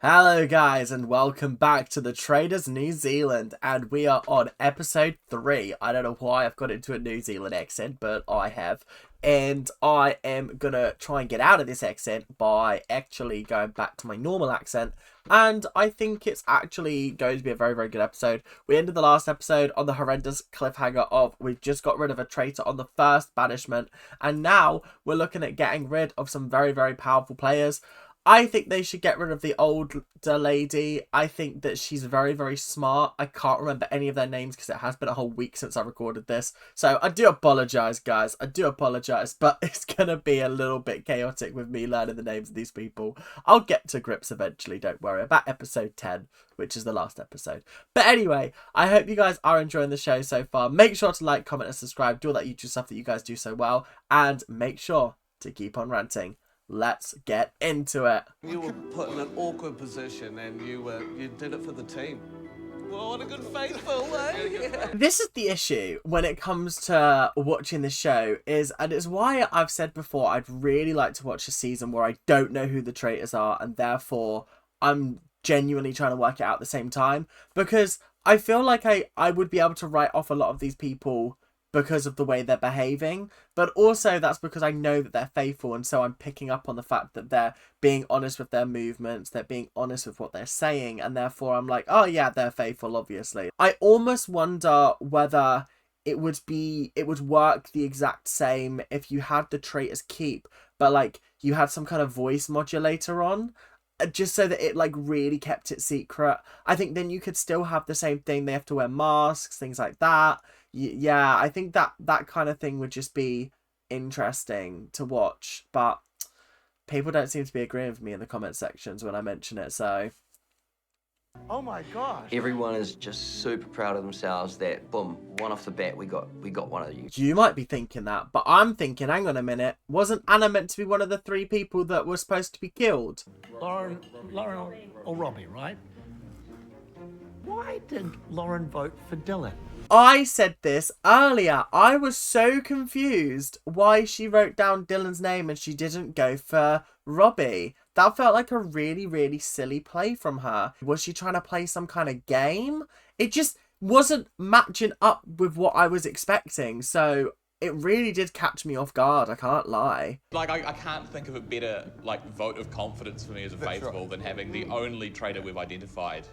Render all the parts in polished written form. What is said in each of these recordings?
Hello guys and welcome back to the Traitors New Zealand, and we are on episode 3. I don't know why I've got into a New Zealand accent, but I have. And I am gonna try and get out of this accent by actually going back to my normal accent. And I think it's actually going to be a very, very good episode. We ended the last episode on the horrendous cliffhanger of we've just got rid of a traitor on the first banishment. And now we're looking at getting rid of some very, very powerful players. I think they should get rid of the older lady. I think that she's very, very smart. I can't remember any of their names because it has been a whole week since I recorded this. So I do apologise, guys. I do apologise, but it's going to be a little bit chaotic with me learning the names of these people. I'll get to grips eventually, don't worry. About episode 10, which is the last episode. But anyway, I hope you guys are enjoying the show so far. Make sure to like, comment and subscribe. Do all that YouTube stuff that you guys do so well. And make sure to keep on ranting. Let's get into it. You were put in an awkward position and you did it for the team. Well, what a good faithful, eh? This is the issue when it comes to watching the show and it's why I've said before I'd really like to watch a season where I don't know who the traitors are, and therefore I'm genuinely trying to work it out at the same time, because I feel like I would be able to write off a lot of these people because of the way they're behaving, but also that's because I know that they're faithful, and so I'm picking up on the fact that they're being honest with their movements, they're being honest with what they're saying, and therefore I'm like, oh yeah, they're faithful, obviously. I almost wonder whether it would work the exact same if you had the traitors keep, but like you had some kind of voice modulator on, just so that it like really kept it secret. I think then you could still have the same thing. They have to wear masks, things like that. Yeah, I think that kind of thing would just be interesting to watch, but people don't seem to be agreeing with me in the comment sections when I mention it, so. Oh my gosh. Everyone is just super proud of themselves that, boom, one off the bat, we got one of you. You might be thinking that, but I'm thinking, hang on a minute, wasn't Anna meant to be one of the 3 people that were supposed to be killed? Lauren or Robbie, right? Why did Lauren vote for Dylan? I said this earlier. I was so confused why she wrote down Dylan's name and she didn't go for Robbie. That felt like a really, really silly play from her. Was she trying to play some kind of game? It just wasn't matching up with what I was expecting. So it really did catch me off guard, I can't lie. Like, I can't think of a better, like, vote of confidence for me as a faithful than having the only traitor we've identified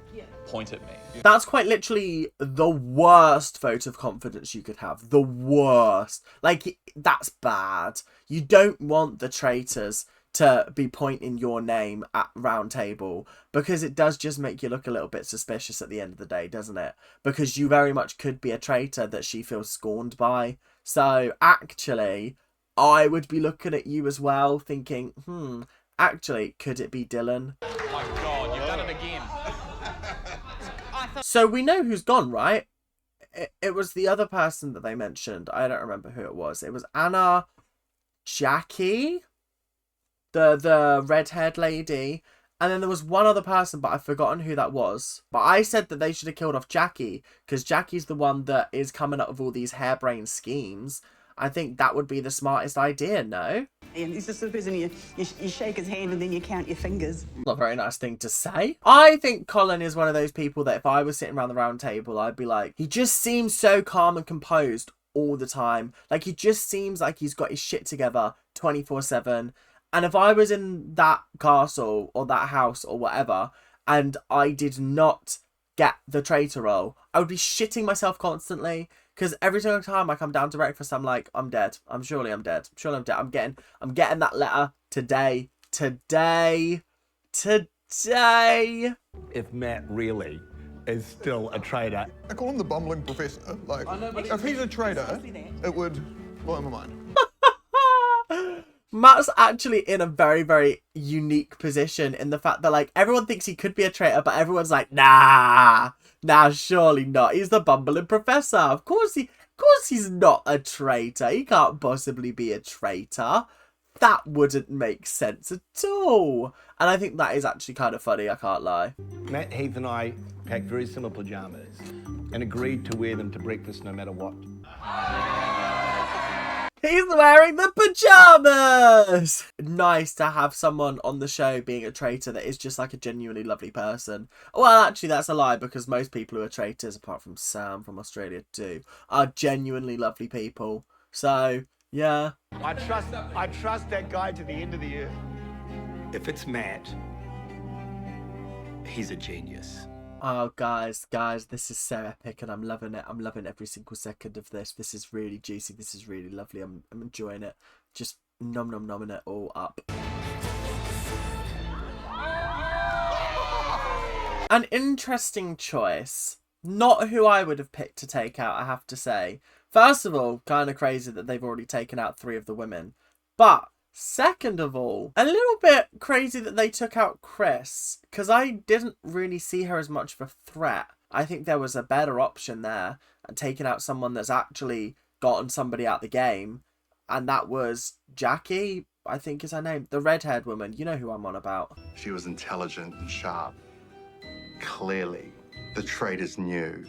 point at me. That's quite literally the worst vote of confidence you could have. The worst. Like, that's bad. You don't want the traitors to be pointing your name at round table, because it does just make you look a little bit suspicious at the end of the day, doesn't it? Because you very much could be a traitor that she feels scorned by. So actually, I would be looking at you as well thinking, actually, could it be Dylan? Oh my god, you've done it again. So we know who's gone, right? It was the other person that they mentioned. I don't remember who it was. It was Anna, Jackie, the red-haired lady, and then there was one other person, but I've forgotten who that was. But I said that they should have killed off Jackie, because Jackie's the one that is coming up with all these harebrained schemes. I think that would be the smartest idea, no? And it's just the person you shake his hand and then you count your fingers. Not a very nice thing to say. I think Colin is one of those people that if I was sitting around the round table, I'd be like, he just seems so calm and composed all the time. Like, he just seems like he's got his shit together 24/7. And if I was in that castle or that house or whatever, and I did not get the traitor role, I would be shitting myself constantly. Because every single time I come down to breakfast, I'm like, I'm dead. Surely I'm dead. Surely I'm dead. I'm getting that letter today. If Matt really is still a traitor. I call him the bumbling professor. Like, if he's a traitor, it would blow my mind. Matt's actually in a very, very unique position in the fact that, like, everyone thinks he could be a traitor, but everyone's like, nah, surely not. He's the bumbling professor. Of course he's not a traitor. He can't possibly be a traitor. That wouldn't make sense at all. And I think that is actually kind of funny, I can't lie. Matt, Heath and I packed very similar pajamas and agreed to wear them to breakfast no matter what. He's wearing the pajamas! Nice to have someone on the show being a traitor that is just like a genuinely lovely person. Well, actually, that's a lie because most people who are traitors, apart from Sam from Australia too, are genuinely lovely people. So, yeah. I trust that guy to the end of the earth. If it's Matt, he's a genius. Oh, guys, this is so epic and I'm loving it. I'm loving every single second of this. This is really juicy. This is really lovely. I'm enjoying it. Just nomming it all up. An interesting choice. Not who I would have picked to take out, I have to say. First of all, kind of crazy that they've already taken out 3 of the women. But second of all, a little bit crazy that they took out Chris, because I didn't really see her as much of a threat. I think there was a better option there, and taking out someone that's actually gotten somebody out the game, and that was Jackie, I think is her name, the red-haired woman. You know who I'm on about. She was intelligent and sharp. Clearly, the traitors knew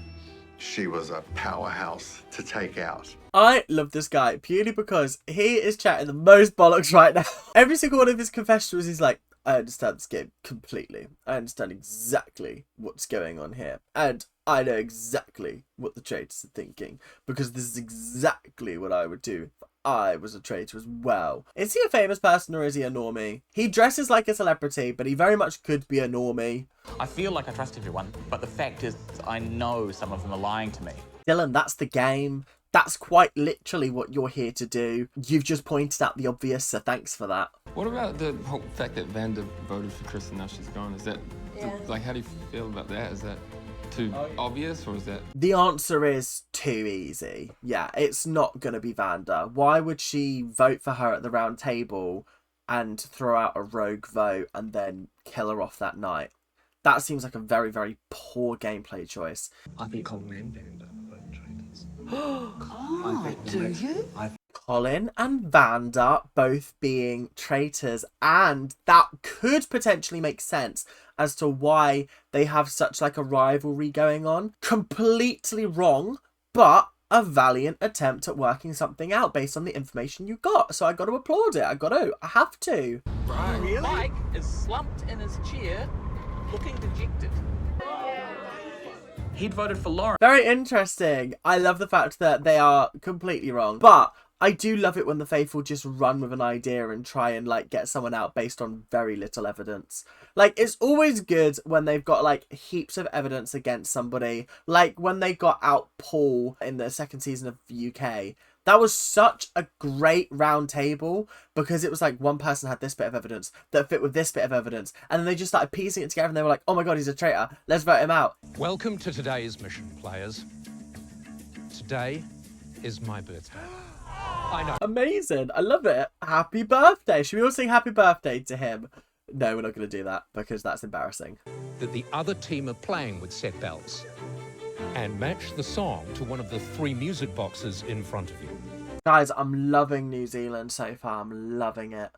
she was a powerhouse to take out. I love this guy purely because he is chatting the most bollocks right now. Every single one of his confessionals, he's like, I understand this game completely. I understand exactly what's going on here. And I know exactly what the traitors are thinking. Because this is exactly what I would do if I was a traitor as well. Is he a famous person or is he a normie? He dresses like a celebrity, but he very much could be a normie. I feel like I trust everyone, but the fact is I know some of them are lying to me. Dylan, that's the game. That's quite literally what you're here to do. You've just pointed out the obvious, so thanks for that. What about the whole fact that Vanda voted for Chris and now she's gone? Is that, like, how do you feel about that? Is that too obvious, or is that... The answer is too easy. Yeah, it's not going to be Vanda. Why would she vote for her at the round table and throw out a rogue vote and then kill her off that night? That seems like a very, very poor gameplay choice. I think Colin and Vanda are traitors. Oh, do you? Colin and Vanda both being traitors, and that could potentially make sense as to why they have such like a rivalry going on. Completely wrong, but a valiant attempt at working something out based on the information you got. So I got to applaud it. I have to. Right. Really? Mike is slumped in his chair, looking dejected. He'd voted for Lauren. Very interesting. I love the fact that they are completely wrong, but I do love it when the faithful just run with an idea and try and like get someone out based on very little evidence. Like, it's always good when they've got like heaps of evidence against somebody. Like when they got out Paul in the 2nd season of UK. That was such a great round table because it was like one person had this bit of evidence that fit with this bit of evidence. And then they just started piecing it together and they were like, oh my God, he's a traitor. Let's vote him out. Welcome to today's mission, players. Today is my birthday. I know. Amazing. I love it. Happy birthday. Should we all sing happy birthday to him? No, we're not going to do that because that's embarrassing. That the other team are playing with set bells. And match the song to one of the 3 music boxes in front of you. Guys, I'm loving New Zealand so far. I'm loving it.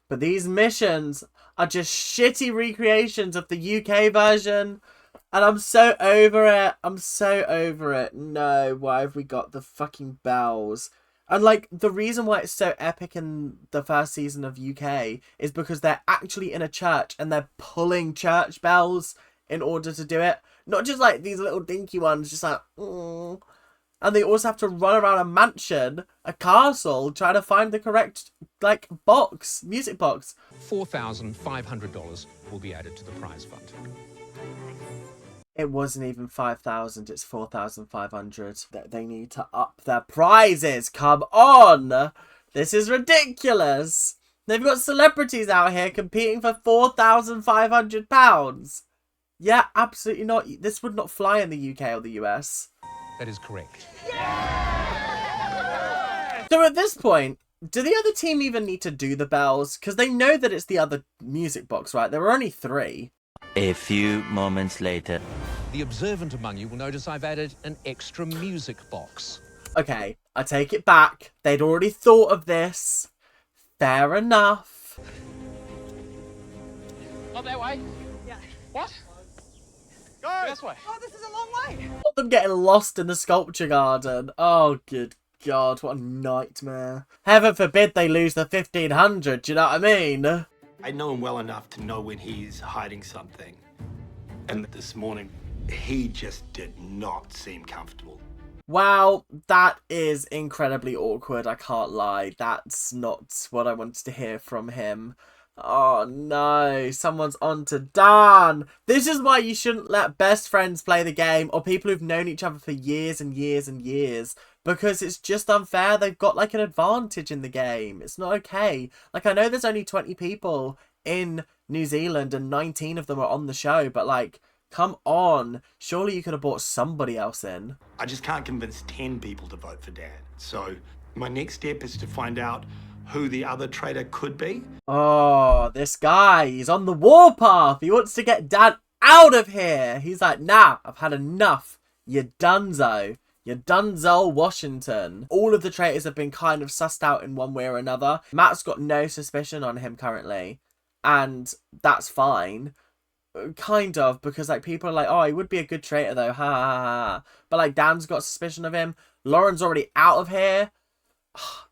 But these missions are just shitty recreations of the UK version. And I'm so over it. I'm so over it. No, why have we got the fucking bells? And like, the reason why it's so epic in the 1st season of UK is because they're actually in a church and they're pulling church bells in order to do it. Not just like these little dinky ones, just like, mm. And they also have to run around a mansion, a castle, trying to find the correct, like, box, music box. $4,500 will be added to the prize fund. It wasn't even 5,000, it's 4,500. They need to up their prizes, come on! This is ridiculous! They've got celebrities out here competing for £4,500. Yeah, absolutely not. This would not fly in the UK or the US. That is correct. So at this point, do the other team even need to do the bells? Because they know that it's the other music box, right? There were only 3. A few moments later. The observant among you will notice I've added an extra music box. Okay, I take it back. They'd already thought of this. Fair enough. Not that way. Yeah. What? Go! This way. Oh, this is a long way. Them getting lost in the sculpture garden. Oh, good God, what a nightmare. Heaven forbid they lose the 1500, do you know what I mean? I know him well enough to know when he's hiding something. And this morning, he just did not seem comfortable. Wow, that is incredibly awkward, I can't lie. That's not what I wanted to hear from him. Oh no, someone's on to Dan. This is why you shouldn't let best friends play the game, or people who've known each other for years and years and years, because it's just unfair. They've got like an advantage in the game. It's not okay. Like, I know there's only 20 people in New Zealand and 19 of them are on the show, but like, come on. Surely you could have brought somebody else in. I just can't convince 10 people to vote for Dan. So my next step is to find out who the other traitor could be. Oh, this guy, he's on the warpath. He wants to get Dan out of here. He's like, nah, I've had enough. You dunzo. You dunzo Washington. All of the traitors have been kind of sussed out in one way or another. Matt's got no suspicion on him currently. And that's fine. Kind of, because like people are like, oh, he would be a good traitor though, ha ha ha. But like Dan's got suspicion of him. Lauren's already out of here.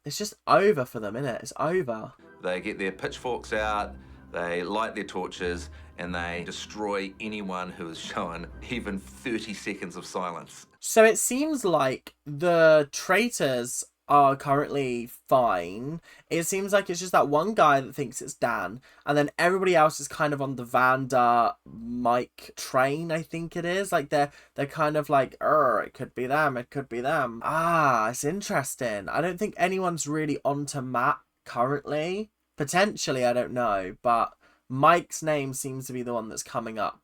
It's just over for them, innit? It's over. They get their pitchforks out, they light their torches, and they destroy anyone who is shown even 30 seconds of silence. So it seems like the traitors are currently fine. It seems like it's just that one guy that thinks it's Dan, and then everybody else is kind of on the Vander Mike train, I think it is. Like they're kind of like, it could be them, it could be them. Ah, it's interesting. I don't think anyone's really onto Matt currently. Potentially, I don't know, but Mike's name seems to be the one that's coming up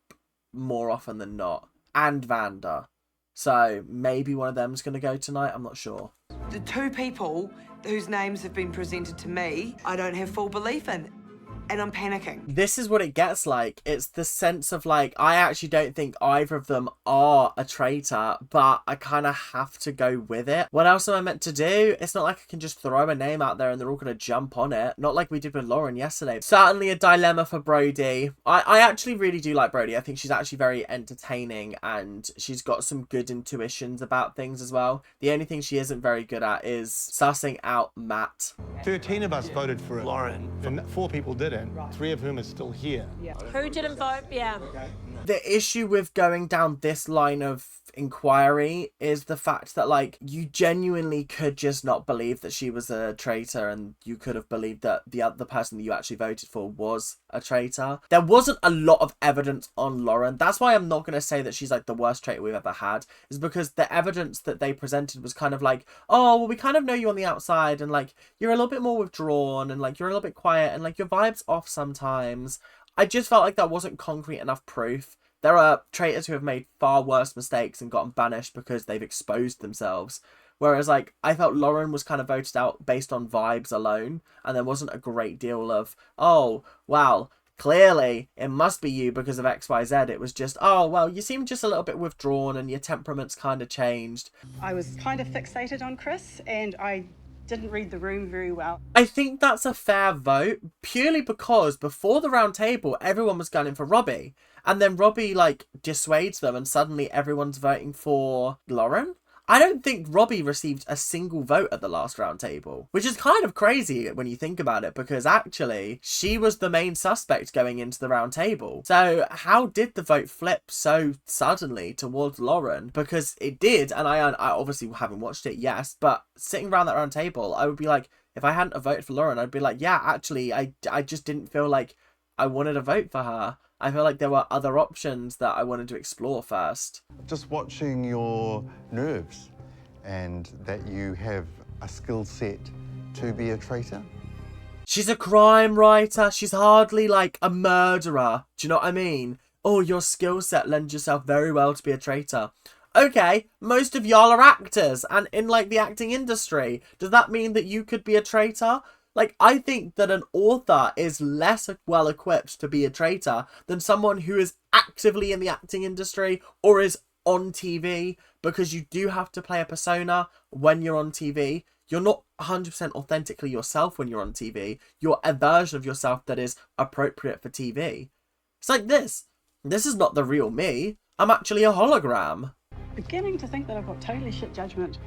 more often than not. And Vander. So maybe one of them's going to go tonight, I'm not sure. The two people whose names have been presented to me, I don't have full belief in. And I'm panicking. This is what it gets like. It's the sense of like, I actually don't think either of them are a traitor, but I kind of have to go with it. What else am I meant to do? It's not like I can just throw a name out there and they're all going to jump on it. Not like we did with Lauren yesterday. Certainly a dilemma for Brody. I actually really do like Brody. I think she's actually very entertaining and she's got some good intuitions about things as well. The only thing she isn't very good at is sussing out Matt. 13 of us voted for Lauren, and 4 people didn't. 3 of whom are still here. Who didn't vote? Yeah. The issue with going down this line of inquiry is the fact that like you genuinely could just not believe that she was a traitor, and you could have believed that the other person that you actually voted for was a traitor. There wasn't a lot of evidence on Lauren. That's why I'm not going to say that she's like the worst traitor we've ever had, is because the evidence that they presented was kind of like, oh well, we kind of know you on the outside and like you're a little bit more withdrawn and like you're a little bit quiet and like your vibe's off sometimes. I just felt like that wasn't concrete enough proof. There are traitors who have made far worse mistakes and gotten banished because they've exposed themselves. Whereas, like, I felt Lauren was kind of voted out based on vibes alone. And there wasn't a great deal of, oh, well, clearly it must be you because of XYZ. It was just, oh, well, you seem just a little bit withdrawn and your temperament's kind of changed. I was kind of fixated on Chris and I didn't read the room very well. I think that's a fair vote, purely because before the round table, everyone was gunning for Robbie. And then Robbie, like, dissuades them and suddenly everyone's voting for Lauren? I don't think Robbie received a single vote at the last round table, which is kind of crazy when you think about it, because actually she was the main suspect going into the round table. So how did the vote flip so suddenly towards Lauren? Because it did, and I obviously haven't watched it, yes, but sitting around that round table, I would be like, if I hadn't voted for Lauren, I'd be like, yeah, actually, I just didn't feel like I wanted to vote for her. I feel like there were other options that I wanted to explore first. Just watching your nerves and that you have a skill set to be a traitor. She's a crime writer. She's hardly like a murderer. Do you know what I mean? Oh, your skill set lends yourself very well to be a traitor. Okay, most of y'all are actors and in like the acting industry. Does that mean that you could be a traitor? Like, I think that an author is less well equipped to be a traitor than someone who is actively in the acting industry or is on TV, because you do have to play a persona when you're on TV. You're not 100% authentically yourself when you're on TV. You're a version of yourself that is appropriate for TV. It's like this. This is not the real me. I'm actually a hologram. Beginning to think that I've got totally shit judgment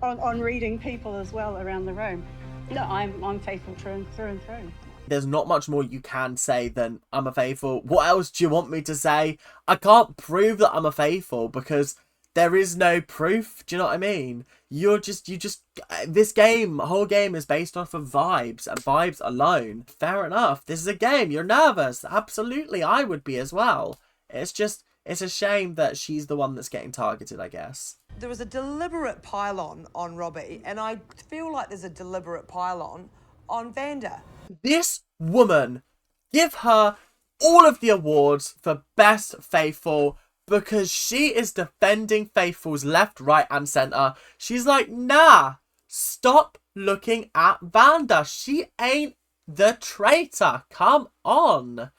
on reading people as well around the room. No, I'm faithful through and through. There's not much more you can say than I'm a faithful. What else do you want me to say? I can't prove that I'm a faithful because there is no proof. Do you know what I mean? This whole game is based off of vibes and vibes alone. Fair enough. This is a game. You're nervous. Absolutely, I would be as well. It's a shame that she's the one that's getting targeted, I guess. There was a deliberate pile-on on Robbie, and I feel like there's a deliberate pile-on on Vanda. This woman, give her all of the awards for Best Faithful because she is defending Faithfuls left, right and centre. She's like, nah, stop looking at Vanda. She ain't the traitor. Come on.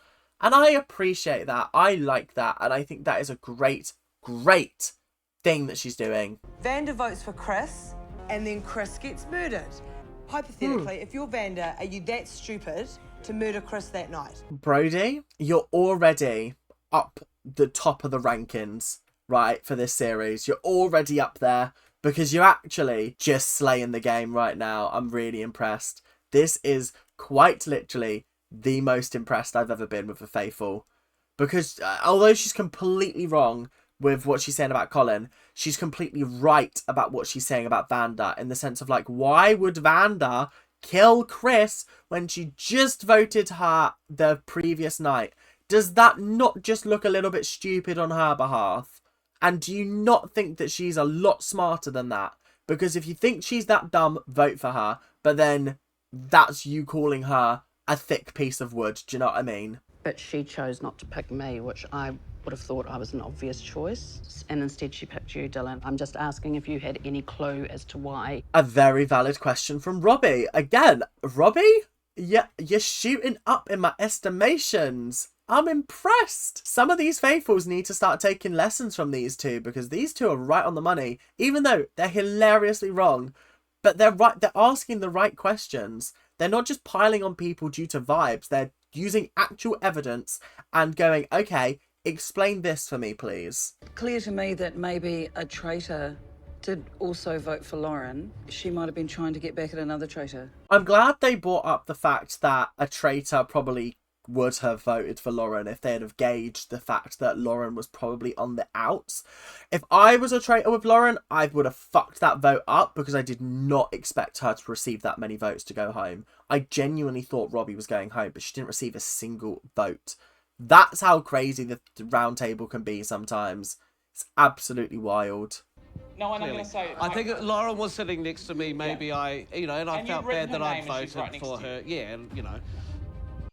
And I appreciate that. I like that. And I think that is a great, great thing that she's doing. Vanda votes for Chris, and then Chris gets murdered. Hypothetically, if you're Vanda, are you that stupid to murder Chris that night? Brody, you're already up the top of the rankings, right, for this series. You're already up there because you're actually just slaying the game right now. I'm really impressed. This is quite literally the most impressed I've ever been with a faithful. Because although she's completely wrong with what she's saying about Colin, she's completely right about what she's saying about Vanda, in the sense of, like, why would Vanda kill Chris when she just voted her the previous night? Does that not just look a little bit stupid on her behalf? And do you not think that she's a lot smarter than that? Because if you think she's that dumb, vote for her. But then that's you calling her a thick piece of wood. Do you know what I mean? But she chose not to pick me, which I would have thought I was an obvious choice. And instead she picked you, Dylan. I'm just asking if you had any clue as to why. A very valid question from Robbie. Again, Robbie? Yeah, you're shooting up in my estimations. I'm impressed. Some of these faithfuls need to start taking lessons from these two, because these two are right on the money, even though they're hilariously wrong. But they're right. They're asking the right questions. They're not just piling on people due to vibes. They're using actual evidence and going, okay, explain this for me, please. Clear to me that maybe a traitor did also vote for Lauren. She might have been trying to get back at another traitor. I'm glad they brought up the fact that a traitor probably would have voted for Lauren if they'd have gauged the fact that Lauren was probably on the outs. If I was a traitor with Lauren, I would have fucked that vote up, because I did not expect her to receive that many votes to go home. I genuinely thought Robbie was going home, but she didn't receive a single vote. That's how crazy the round table can be sometimes. It's absolutely wild. No, and I'm going to say... I think Lauren was sitting next to me, maybe I felt bad that I voted for her. Yeah, and,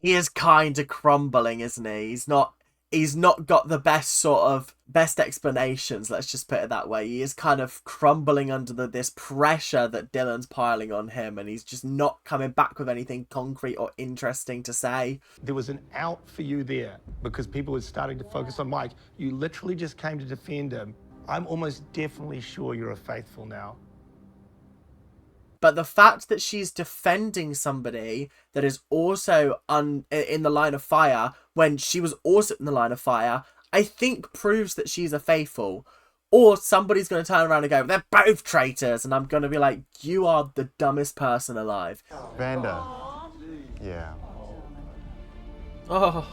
He is kind of crumbling, isn't he? He's not got the best explanations, let's just put it that way. He is kind of crumbling under this pressure that Dylan's piling on him, and he's just not coming back with anything concrete or interesting to say. There was an out for you there because people were starting to focus on Mike. You literally just came to defend him. I'm almost definitely sure you're a faithful now. But the fact that she's defending somebody that is also in the line of fire when she was also in the line of fire, I think proves that she's a faithful. Or somebody's going to turn around and go, they're both traitors. And I'm going to be like, you are the dumbest person alive. Vanda. Yeah. Oh.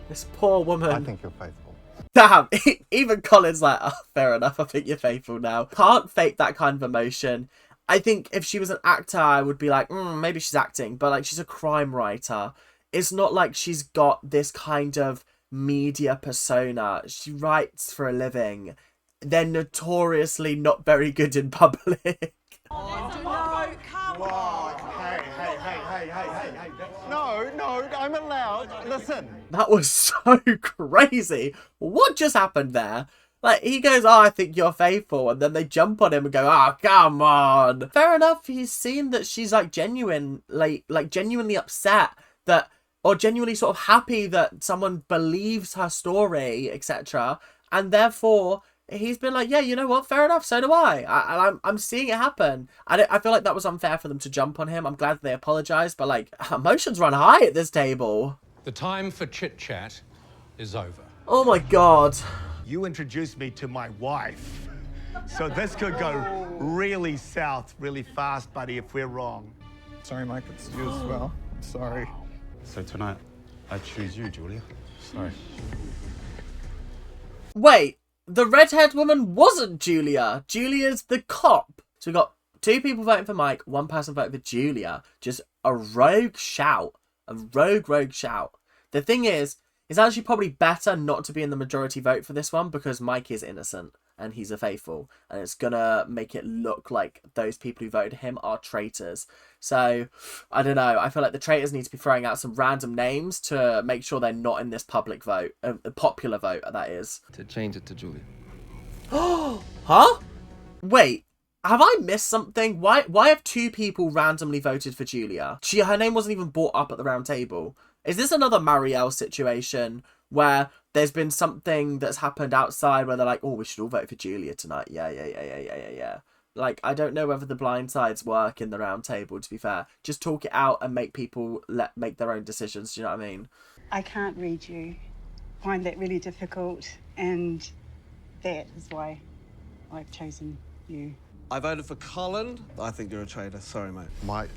This poor woman. I think you're faithful. Damn, even Colin's like, oh, fair enough, I think you're faithful now. Can't fake that kind of emotion. I think if she was an actor, I would be like, maybe she's acting. But, like, she's a crime writer. It's not like she's got this kind of media persona. She writes for a living. They're notoriously not very good in public. No, come on. Hey. No, I'm allowed. Listen. That was so crazy. What just happened there? Like, he goes, oh, I think you're faithful. And then they jump on him and go, oh, come on. Fair enough. He's seen that she's, like, genuinely upset that, or genuinely sort of happy that someone believes her story, etc. And therefore, he's been like, yeah, you know what? Fair enough. So do I. I'm seeing it happen. I feel like that was unfair for them to jump on him. I'm glad they apologized, but, like, emotions run high at this table. The time for chit-chat is over. Oh, my God. You introduced me to my wife. So this could go really south really fast, buddy, if we're wrong. Sorry, Mike, it's you as well. Sorry. So tonight, I choose you, Julia. Sorry. Wait, the red-haired woman wasn't Julia. Julia's the cop. So we got 2 people voting for Mike, 1 person voting for Julia. Just a rogue shout. A rogue shout. The thing is, it's actually probably better not to be in the majority vote for this one because Mike is innocent and he's a faithful. And it's gonna make it look like those people who voted him are traitors. So, I don't know. I feel like the traitors need to be throwing out some random names to make sure they're not in this public vote. A popular vote, that is. To change it to Julia. Huh? Wait. Have I missed something? Why have 2 people randomly voted for Julia? Her name wasn't even brought up at the round table. Is this another Marielle situation where there's been something that's happened outside where they're like, oh, we should all vote for Julia tonight? Yeah. Like, I don't know whether the blind sides work in the round table, to be fair. Just talk it out and make people make their own decisions, do you know what I mean? I can't read you. I find that really difficult, and that is why I've chosen you. I voted for Colin. I think you're a traitor. Sorry, mate. Mike,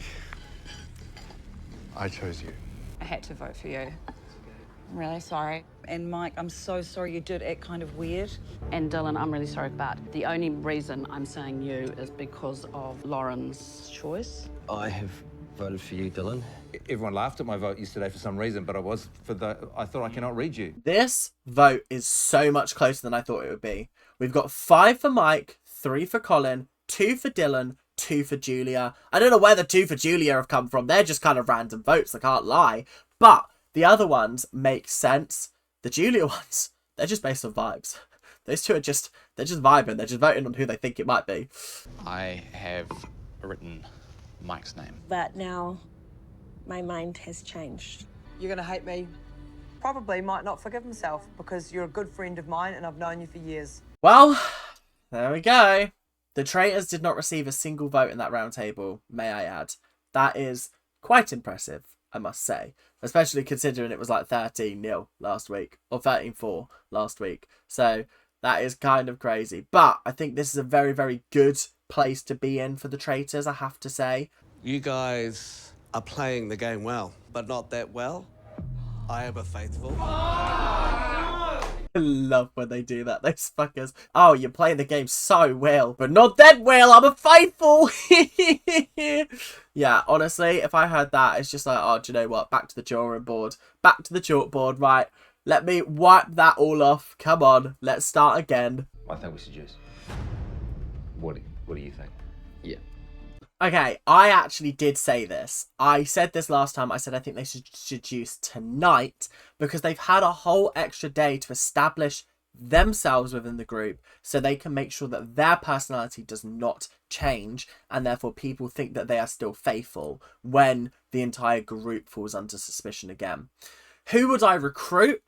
I chose you. I had to vote for you. I'm really sorry. And Mike, I'm so sorry you did act kind of weird. And Dylan, I'm really sorry, but the only reason I'm saying you is because of Lauren's choice. I have voted for you, Dylan. Everyone laughed at my vote yesterday for some reason, but I thought I cannot read you. This vote is so much closer than I thought it would be. We've got 5 for Mike, 3 for Colin, 2 for Dylan, 2 for Julia. I don't know where the 2 for Julia have come from. They're just kind of random votes, I can't lie. But the other ones make sense. The Julia ones, they're just based on vibes. Those 2 are they're just vibing. They're just voting on who they think it might be. I have written Mike's name. But now my mind has changed. You're going to hate me. Probably might not forgive himself because you're a good friend of mine and I've known you for years. Well, there we go. The traitors did not receive a single vote in that round table, may I add. That is quite impressive, I must say. Especially considering it was like 13-0 last week. Or 13-4 last week. So that is kind of crazy. But I think this is a very, very good place to be in for the traitors, I have to say. You guys are playing the game well, but not that well. I am a faithful. I love when they do that, those fuckers. Oh, you're playing the game so well, but not that well, I'm a faithful. Yeah, honestly, if I heard that, it's just like, oh, do you know what? Back to the drawing board. Back to the chalkboard, right? Let me wipe that all off. Come on, let's start again. I think we should just... What do you think? Yeah. Okay, I actually did say this. I said this last time. I said I think they should seduce tonight because they've had a whole extra day to establish themselves within the group so they can make sure that their personality does not change and therefore people think that they are still faithful when the entire group falls under suspicion again. Who would I recruit?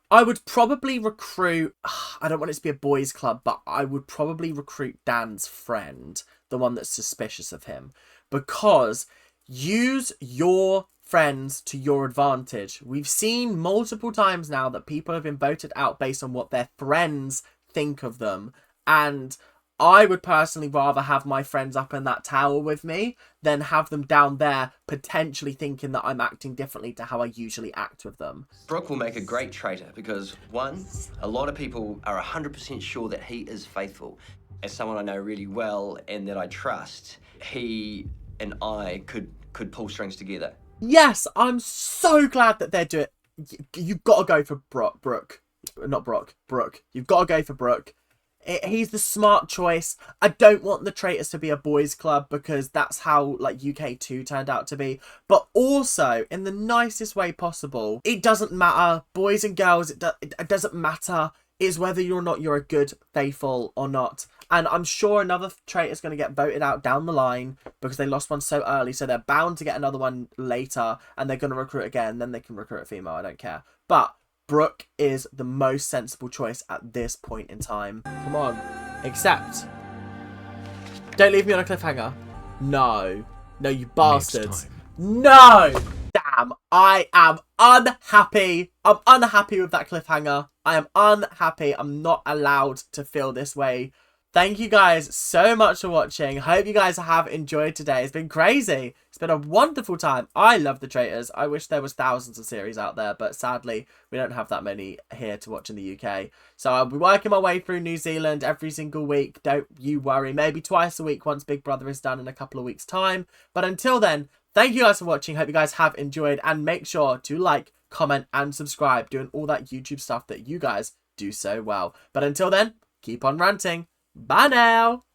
I would probably recruit, I don't want it to be a boys club, but I would probably recruit Dan's friend, the one that's suspicious of him, because use your friends to your advantage. We've seen multiple times now that people have been voted out based on what their friends think of them, and I would personally rather have my friends up in that tower with me than have them down there potentially thinking that I'm acting differently to how I usually act with them. Brooke will make a great traitor because, one, a lot of people are 100% sure that he is faithful. As someone I know really well and that I trust, he and I could pull strings together. Yes, I'm so glad that they're doing it. You've got to go for Brooke. You've got to go for Brooke. He's the smart choice. I don't want the traitors to be a boys club because that's how like UK2 turned out to be. But also, in the nicest way possible, it doesn't matter. Boys and girls, it doesn't matter. It's whether or not you're a good faithful or not. And I'm sure another traitor's going to get voted out down the line because they lost one so early. So they're bound to get another one later and they're going to recruit again. Then they can recruit a female. I don't care. But Brooke is the most sensible choice at this point in time. Come on. Accept. Don't leave me on a cliffhanger. No. No, you bastards. No! Damn. I am unhappy. I'm unhappy with that cliffhanger. I am unhappy. I'm not allowed to feel this way thank you guys so much for watching. Hope you guys have enjoyed today. It's been crazy. It's been a wonderful time. I love the Traitors. I wish there was thousands of series out there, but sadly, we don't have that many here to watch in the UK. So I'll be working my way through New Zealand every single week. Don't you worry. Maybe twice a week once Big Brother is done in a couple of weeks' time. But until then, thank you guys for watching. Hope you guys have enjoyed. And make sure to like, comment, and subscribe. Doing all that YouTube stuff that you guys do so well. But until then, keep on ranting. Bye now.